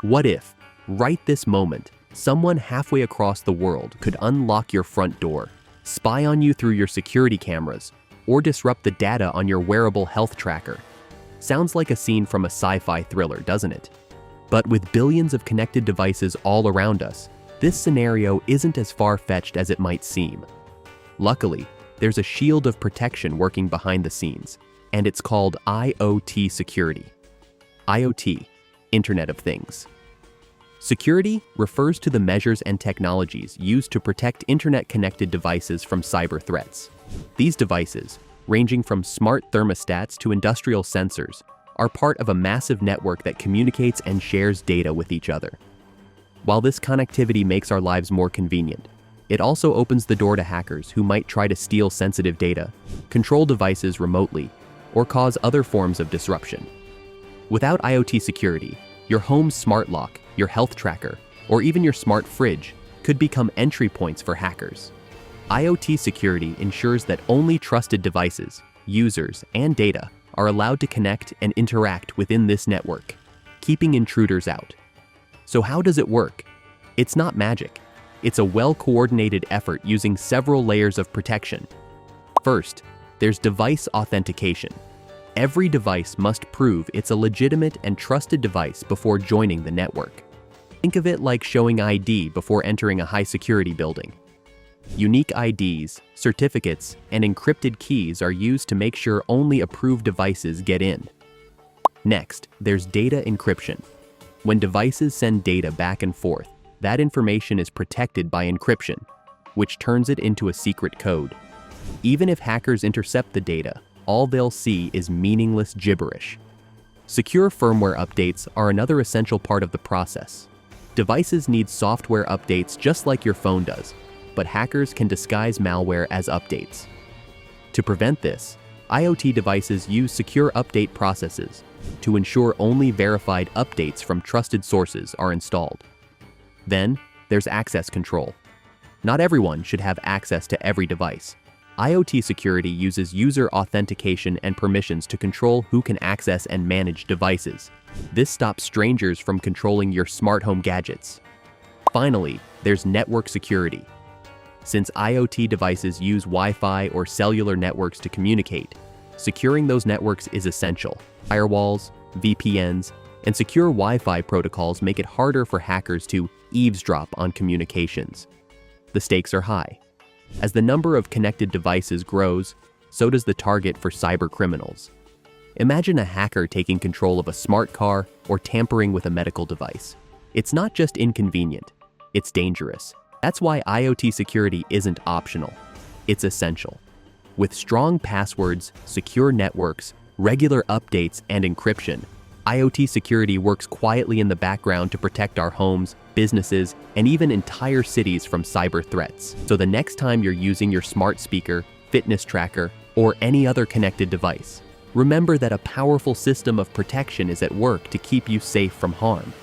What if, right this moment, someone halfway across the world could unlock your front door, spy on you through your security cameras, or disrupt the data on your wearable health tracker? Sounds like a scene from a sci-fi thriller, doesn't it? But with billions of connected devices all around us, this scenario isn't as far-fetched as it might seem. Luckily, there's a shield of protection working behind the scenes, and it's called IoT Security. IoT, Internet of Things. Security refers to the measures and technologies used to protect internet-connected devices from cyber threats. These devices, ranging from smart thermostats to industrial sensors, are part of a massive network that communicates and shares data with each other. While this connectivity makes our lives more convenient, it also opens the door to hackers who might try to steal sensitive data, control devices remotely, or cause other forms of disruption. Without IoT security, your home's smart lock, your health tracker, or even your smart fridge could become entry points for hackers. IoT security ensures that only trusted devices, users, and data are allowed to connect and interact within this network, keeping intruders out. So how does it work? It's not magic. It's a well-coordinated effort using several layers of protection. First, there's device authentication. Every device must prove it's a legitimate and trusted device before joining the network. Think of it like showing ID before entering a high-security building. Unique IDs, certificates, and encrypted keys are used to make sure only approved devices get in. Next, there's data encryption. When devices send data back and forth, that information is protected by encryption, which turns it into a secret code. Even if hackers intercept the data, all they'll see is meaningless gibberish. Secure firmware updates are another essential part of the process. Devices need software updates just like your phone does, but hackers can disguise malware as updates. To prevent this, IoT devices use secure update processes to ensure only verified updates from trusted sources are installed. Then, there's access control. Not everyone should have access to every device. IoT security uses user authentication and permissions to control who can access and manage devices. This stops strangers from controlling your smart home gadgets. Finally, there's network security. Since IoT devices use Wi-Fi or cellular networks to communicate, securing those networks is essential. Firewalls, VPNs, and secure Wi-Fi protocols make it harder for hackers to eavesdrop on communications. The stakes are high. As the number of connected devices grows, so does the target for cyber criminals. Imagine a hacker taking control of a smart car or tampering with a medical device. It's not just inconvenient, it's dangerous. That's why IoT security isn't optional. It's essential. With strong passwords, secure networks, regular updates, and encryption, IoT security works quietly in the background to protect our homes, businesses, and even entire cities from cyber threats. So the next time you're using your smart speaker, fitness tracker, or any other connected device, remember that a powerful system of protection is at work to keep you safe from harm.